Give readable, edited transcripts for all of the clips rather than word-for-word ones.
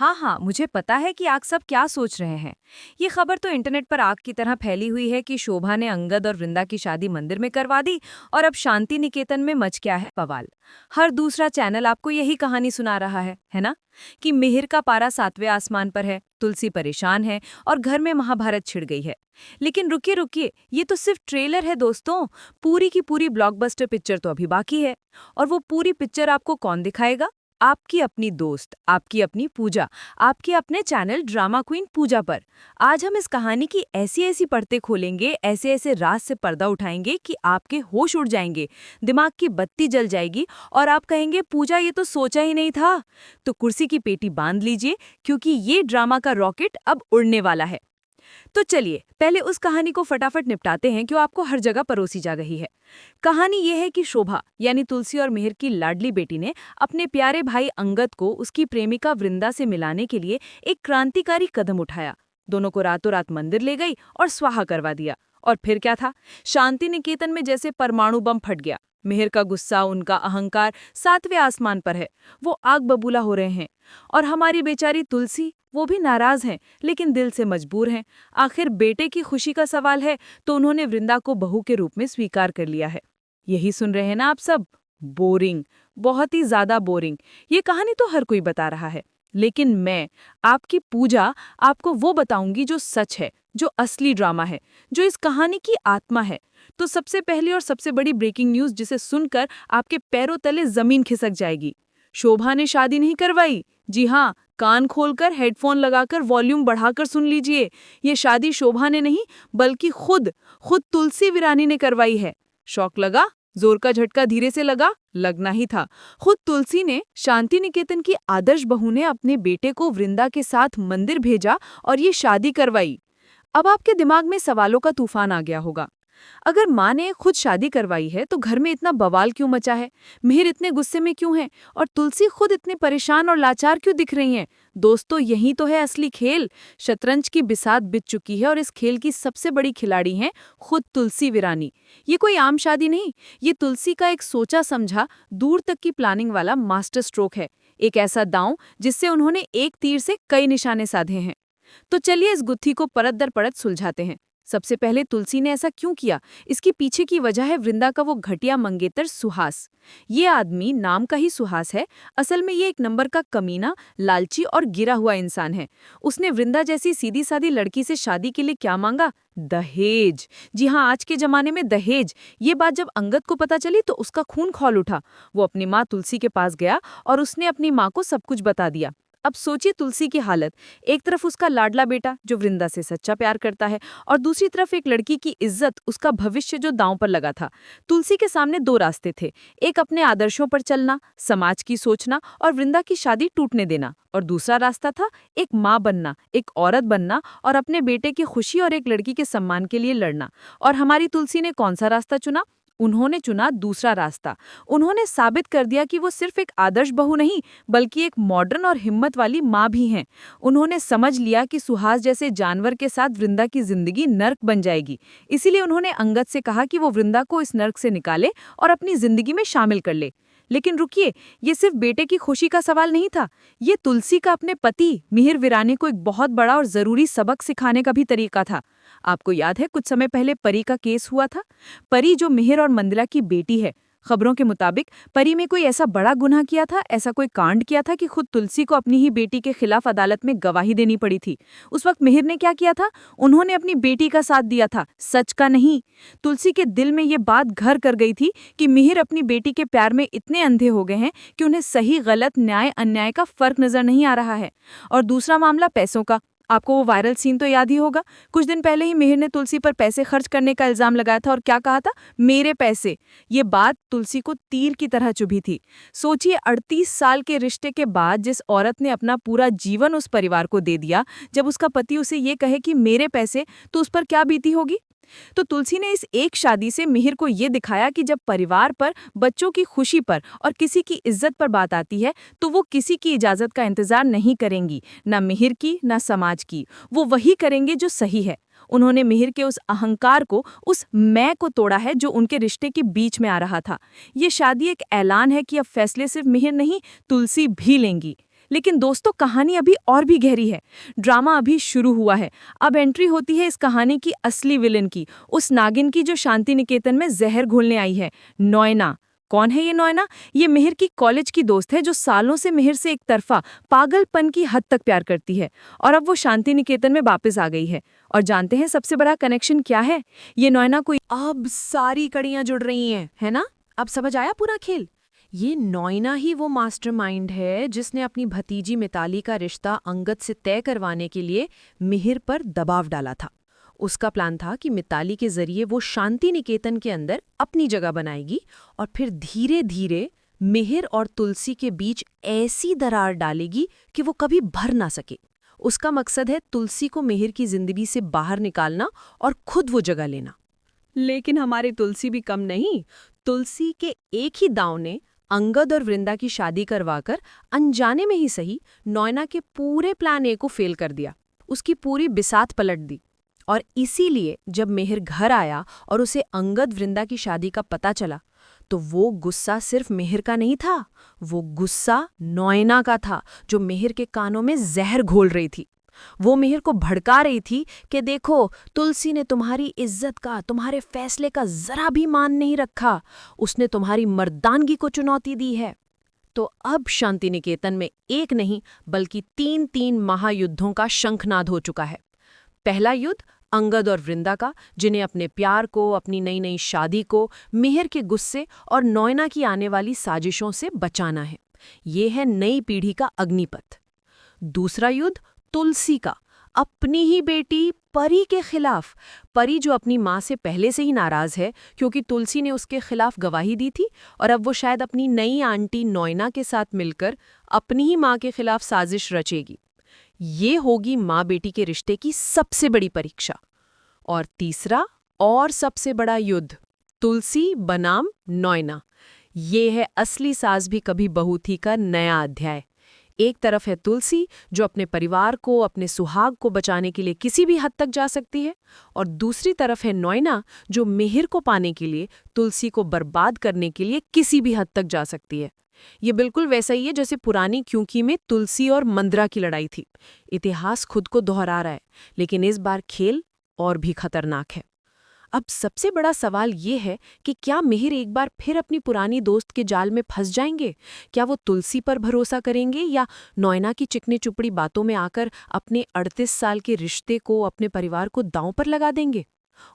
हाँ हाँ, मुझे पता है कि आप सब क्या सोच रहे हैं। ये खबर तो इंटरनेट पर आग की तरह फैली हुई है कि शोभा ने अंगद और वृंदा की शादी मंदिर में करवा दी और अब शांति निकेतन में मच गया है बवाल। हर दूसरा चैनल आपको यही कहानी सुना रहा है ना? कि मिहिर का पारा 7वें आसमान पर है, तुलसी परेशान है और घर में महाभारत छिड़ गई है। लेकिन रुकिए रुकिए, ये तो सिर्फ ट्रेलर है दोस्तों। पूरी की पूरी ब्लॉकबस्टर पिक्चर तो अभी बाकी है। और वो पूरी पिक्चर आपको कौन दिखाएगा? आपकी अपनी दोस्त, आपकी अपनी पूजा, आपके अपने चैनल ड्रामा क्वीन पूजा पर। आज हम इस कहानी की ऐसी ऐसी परतें खोलेंगे, ऐसे ऐसे राज से पर्दा उठाएंगे कि आपके होश उड़ जाएंगे, दिमाग की बत्ती जल जाएगी और आप कहेंगे पूजा ये तो सोचा ही नहीं था। तो कुर्सी की पेटी बांध लीजिए, क्योंकि ये ड्रामा का रॉकेट अब उड़ने वाला है। तो चलिए पहले उस कहानी को फटाफट निपटाते हैं, जो आपको हर जगह परोसी जा रही है। कहानी यह है कि शोभा यानी तुलसी और मिहिर की लाडली बेटी ने अपने प्यारे भाई अंगद को उसकी प्रेमिका वृंदा से मिलाने के लिए एक क्रांतिकारी कदम उठाया। दोनों को रातों रात मंदिर ले गई और स्वाहा करवा दिया। और फिर क्या था? शांति निकेतन में जैसे परमाणु बम फट गया। मिहिर का गुस्सा, उनका अहंकार 7वें आसमान पर है। वो आग बबूला हो रहे हैं। और हमारी बेचारी तुलसी, वो भी नाराज हैं, लेकिन दिल से मजबूर हैं। आखिर बेटे की खुशी का सवाल है, तो उन्होंने वृंदा को बहू के रूप में स्वीकार कर लिया है। यही सुन रहे हैं ना आप सब? बोरिंग, बहुत ही ज्यादा बोरिंग। ये कहानी तो हर कोई बता रहा है, लेकिन मैं, आपकी पूजा, आपको वो बताऊंगी जो सच है, जो असली ड्रामा है, जो इस कहानी की आत्मा है। तो सबसे पहली और सबसे बड़ी ब्रेकिंग न्यूज, जिसे सुनकर आपके पैरों तले जमीन खिसक जाएगी। शोभा ने शादी नहीं करवाई। जी हाँ, कान खोलकर, हेडफोन लगाकर, वॉल्यूम बढ़ाकर सुन लीजिए। ये शादी शोभा ने नहीं, बल्कि खुद तुलसी वीरानी ने करवाई है। शौक लगा? जोर का झटका धीरे से लगा? लगना ही था। खुद तुलसी ने, शांति निकेतन की आदर्श बहू ने, अपने बेटे को वृंदा के साथ मंदिर भेजा और ये शादी करवाई। अब आपके दिमाग में सवालों का तूफान आ गया होगा। अगर माँ ने खुद शादी करवाई है, तो घर में इतना बवाल क्यों मचा है? मिहिर इतने गुस्से में क्यों है? और तुलसी खुद इतने परेशान और लाचार क्यों दिख रही हैं? दोस्तों, यही तो है असली खेल। शतरंज की बिसात बिछ चुकी है और इस खेल की सबसे बड़ी खिलाड़ी हैं खुद तुलसी वीरानी। ये कोई आम शादी नहीं, ये तुलसी का एक सोचा समझा, दूर तक की प्लानिंग वाला मास्टर स्ट्रोक है। एक ऐसा दांव जिससे उन्होंने एक तीर से कई निशाने साधे हैं। तो चलिए इस गुत्थी को परत दर परत सुलझाते हैं। सबसे पहले तुलसी ने ऐसा क्यों किया? इसकी पीछे की वजह है वृंदा का वो घटिया मंगेतर सुहास। ये आदमी नाम का ही सुहास है, असल में ये एक नंबर का कमीना, लालची और गिरा हुआ इंसान है। उसने वृंदा जैसी सीधी सादी लड़की से शादी के लिए क्या मांगा? दहेज। जी हाँ, आज के जमाने में दहेज। ये बात जब अंगद को पता चली तो उसका खून खौल उठा। वो अपनी माँ तुलसी के पास गया और उसने अपनी माँ को सब कुछ बता दिया। अब सोचिए तुलसी की हालत। एक तरफ उसका लाडला बेटा जो वृंदा से सच्चा प्यार करता है, और दूसरी तरफ एक लड़की की इज्जत, उसका भविष्य जो दांव पर लगा था। तुलसी के सामने दो रास्ते थे, एक अपने आदर्शों पर चलना, समाज की सोचना और वृंदा की शादी टूटने देना, और दूसरा रास्ता था एक माँ बनना, एक औरत बनना और अपने बेटे की खुशी और एक लड़की के सम्मान के लिए लड़ना। और हमारी तुलसी ने कौन सा रास्ता चुना? उन्होंने चुना दूसरा रास्ता। उन्होंने साबित कर दिया कि वो सिर्फ एक आदर्श बहू नहीं, बल्कि एक मॉडर्न और हिम्मत वाली माँ भी हैं। उन्होंने समझ लिया कि सुहास जैसे जानवर के साथ वृंदा की जिंदगी नर्क बन जाएगी। इसीलिए उन्होंने अंगद से कहा कि वो वृंदा को इस नर्क से निकाले और अपनी जिंदगी में शामिल कर ले। लेकिन रुकिए, ये सिर्फ बेटे की खुशी का सवाल नहीं था। ये तुलसी का अपने पति मिहिर वीरानी को एक बहुत बड़ा और जरूरी सबक सिखाने का भी तरीका था। आपको याद है कुछ समय पहले परी का केस हुआ था? परी जो मिहिर और मंदिरा की बेटी है। खबरों के मुताबिक परी में कोई ऐसा बड़ा गुनाह किया था, ऐसा कोई कांड किया था कि खुद तुलसी को अपनी ही बेटी के खिलाफ अदालत में गवाही देनी पड़ी थी। उस वक्त मिहिर ने क्या किया था? उन्होंने अपनी बेटी का साथ दिया था, सच का नहीं। तुलसी के दिल में ये बात घर कर गई थी कि मिहिर अपनी बेटी के प्यार में इतने अंधे हो गए हैं कि उन्हें सही गलत, न्याय अन्याय का फर्क नजर नहीं आ रहा है। और दूसरा मामला पैसों का। आपको वो वायरल सीन तो याद ही होगा। कुछ दिन पहले ही मिहिर ने तुलसी पर पैसे खर्च करने का इल्जाम लगाया था और क्या कहा था? मेरे पैसे। ये बात तुलसी को तीर की तरह चुभी थी। सोचिए, 38 साल के रिश्ते के बाद जिस औरत ने अपना पूरा जीवन उस परिवार को दे दिया, जब उसका पति उसे ये कहे कि मेरे पैसे, तो उस पर क्या बीती होगी? तो तुलसी ने इस एक शादी से मिहिर को ये दिखाया कि जब परिवार पर, बच्चों की खुशी पर और किसी की इज्जत पर बात आती है, तो वो किसी की इजाजत का इंतजार नहीं करेंगी, ना मिहिर की ना समाज की। वो वही करेंगे जो सही है। उन्होंने मिहिर के उस अहंकार को, उस मैं को तोड़ा है जो उनके रिश्ते के बीच में आ रहा था। ये शादी एक ऐलान है कि अब फैसले सिर्फ मिहिर नहीं, तुलसी भी लेंगी। लेकिन दोस्तों कहानी अभी और भी गहरी है। ड्रामा अभी शुरू हुआ है। अब एंट्री होती है इस कहानी की असली विलेन की, उस नागिन की जो शांति निकेतन में जहर घोलने आई है, नॉयना। कौन है ये नॉयना? ये मिहिर की कॉलेज की दोस्त है जो सालों से मिहिर से एक तरफा पागलपन की हद तक प्यार करती है, और अब वो शांति निकेतन में वापस आ गई है। और जानते हैं सबसे बड़ा कनेक्शन क्या है? ये नॉयना कोई, अब सारी कड़ियां जुड़ रही हैं, है ना? अब समझ आया पूरा खेल? ये नॉयना ही वो मास्टरमाइंड है जिसने अपनी भतीजी मिताली का रिश्ता अंगद से तय करवाने के लिए मिहिर पर दबाव डाला था। उसका प्लान था कि मिताली के जरिए वो शांति निकेतन के अंदर अपनी जगह बनाएगी और फिर धीरे धीरे मिहिर और तुलसी के बीच ऐसी दरार डालेगी कि वो कभी भर ना सके। उसका मकसद है तुलसी को मिहिर की जिंदगी से बाहर निकालना और खुद वो जगह लेना। लेकिन हमारी तुलसी भी कम नहीं। तुलसी के एक ही दांव ने अंगद और वृंदा की शादी करवाकर अनजाने में ही सही नॉयना के पूरे प्लान ए को फेल कर दिया, उसकी पूरी बिसात पलट दी। और इसीलिए जब मिहिर घर आया और उसे अंगद वृंदा की शादी का पता चला, तो वो गुस्सा सिर्फ मिहिर का नहीं था, वो गुस्सा नॉयना का था जो मिहिर के कानों में जहर घोल रही थी। वो मिहिर को भड़का रही थी कि देखो, तुलसी ने तुम्हारी इज्जत का, तुम्हारे फैसले का जरा भी मान नहीं रखा, उसने तुम्हारी मर्दानगी को चुनौती दी है। तो अब शांति निकेतन में एक नहीं बल्कि तीन महायुद्धों का शंखनाद हो चुका है। पहला युद्ध अंगद और वृंदा का, जिन्हें अपने प्यार को, अपनी नई नई शादी को, मिहिर के गुस्से और नॉयना की आने वाली साजिशों से बचाना है। ये है नई पीढ़ी का अग्निपथ। दूसरा युद्ध तुलसी का, अपनी ही बेटी परी के खिलाफ। परी जो अपनी माँ से पहले से ही नाराज है क्योंकि तुलसी ने उसके खिलाफ गवाही दी थी, और अब वो शायद अपनी नई आंटी नॉयना के साथ मिलकर अपनी ही माँ के खिलाफ साजिश रचेगी। ये होगी माँ बेटी के रिश्ते की सबसे बड़ी परीक्षा। और तीसरा और सबसे बड़ा युद्ध तुलसी बनाम नॉयना। ये है असली सास भी कभी बहू थी का नया अध्याय। एक तरफ है तुलसी जो अपने परिवार को, अपने सुहाग को बचाने के लिए किसी भी हद तक जा सकती है, और दूसरी तरफ है नॉयना जो मिहिर को पाने के लिए, तुलसी को बर्बाद करने के लिए किसी भी हद तक जा सकती है। ये बिल्कुल वैसा ही है जैसे पुरानी क्योंकि में तुलसी और मंद्रा की लड़ाई थी। इतिहास खुद को दोहरा रहा है, लेकिन इस बार खेल और भी खतरनाक है। अब सबसे बड़ा सवाल ये है कि क्या मिहिर एक बार फिर अपनी पुरानी दोस्त के जाल में फंस जाएंगे? क्या वो तुलसी पर भरोसा करेंगे या नॉयना की चिकनी चुपड़ी बातों में आकर अपने 38 साल के रिश्ते को, अपने परिवार को दांव पर लगा देंगे?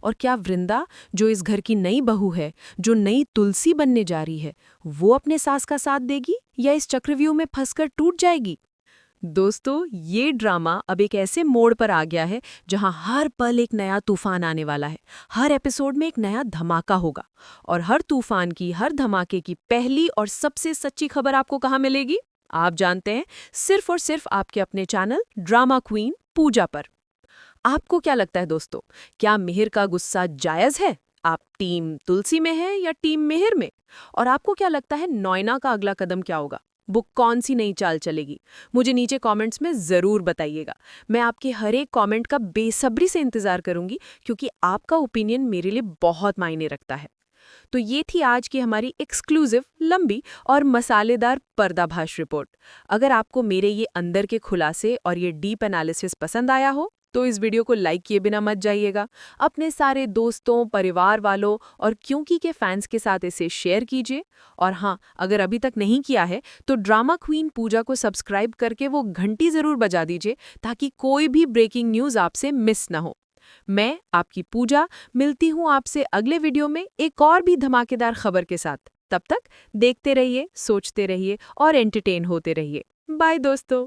और क्या वृंदा, जो इस घर की नई बहू है, जो नई तुलसी बनने जा रही है, वो अपने सास का साथ देगी या इस चक्रव्यूह में फंसकर टूट जाएगी? दोस्तों, ये ड्रामा अब एक ऐसे मोड़ पर आ गया है जहां हर पल एक नया तूफान आने वाला है। हर एपिसोड में एक नया धमाका होगा, और हर तूफान की, हर धमाके की पहली और सबसे सच्ची खबर आपको कहाँ मिलेगी? आप जानते हैं, सिर्फ और सिर्फ आपके अपने चैनल ड्रामा क्वीन पूजा पर। आपको क्या लगता है दोस्तों, क्या मिहिर का गुस्सा जायज है? आप टीम तुलसी में हैं या टीम मिहिर में? और आपको क्या लगता है नॉयना का अगला कदम क्या होगा? वो कौन सी नई चाल चलेगी? मुझे नीचे कमेंट्स में ज़रूर बताइएगा। मैं आपके हर एक कमेंट का बेसब्री से इंतज़ार करूंगी क्योंकि आपका ओपिनियन मेरे लिए बहुत मायने रखता है। तो ये थी आज की हमारी एक्सक्लूसिव, लंबी और मसालेदार पर्दाभास रिपोर्ट। अगर आपको मेरे ये अंदर के खुलासे और ये डीप एनालिसिस पसंद आया हो तो इस वीडियो को लाइक किए बिना मत जाइएगा। अपने सारे दोस्तों, परिवार वालों और क्योंकि के फैंस के साथ इसे शेयर कीजिए। और हाँ, अगर अभी तक नहीं किया है तो ड्रामा क्वीन पूजा को सब्सक्राइब करके वो घंटी ज़रूर बजा दीजिए ताकि कोई भी ब्रेकिंग न्यूज़ आपसे मिस ना हो। मैं आपकी पूजा मिलती हूँ आपसे अगले वीडियो में एक और भी धमाकेदार खबर के साथ। तब तक देखते रहिए, सोचते रहिए और एंटरटेन होते रहिए। बाय दोस्तों।